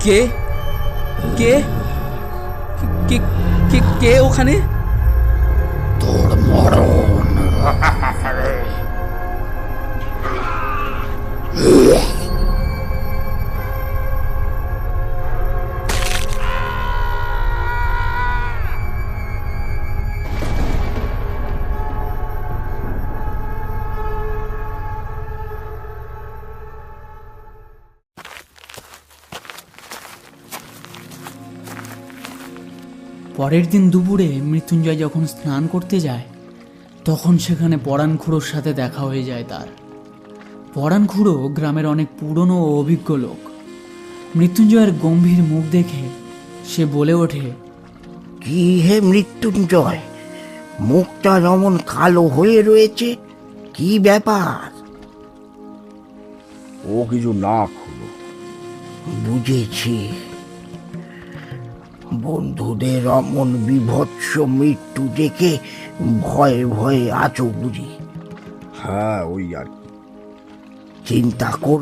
কে কে কে কে কে ওখানে? তোর মরণ। পরের দিন দুপুরে মৃত্যুঞ্জয় যখন স্নান করতে যায় তখন সেখানে পরাণ খুড়োর সাথে দেখা হয়ে যায় তার। পরাণ খুড়ো গ্রামের অনেক পুরনো ও অভিজ্ঞ লোক। মৃত্যুঞ্জয়ের গম্ভীর মুখ দেখে সে বলে ওঠে, কি হে মৃত্যুঞ্জয়, মুখটা যেমন কালো হয়ে রয়েছে, কি ব্যাপার? ও কিছু না খুলো। বুঝেছি, বন্ধুদের অমন বিভৎস মৃত্যু দেখে ভয়ে ভয়ে আছো বুঝি। হ্যাঁ, ওই আর কি। চিন্তা করো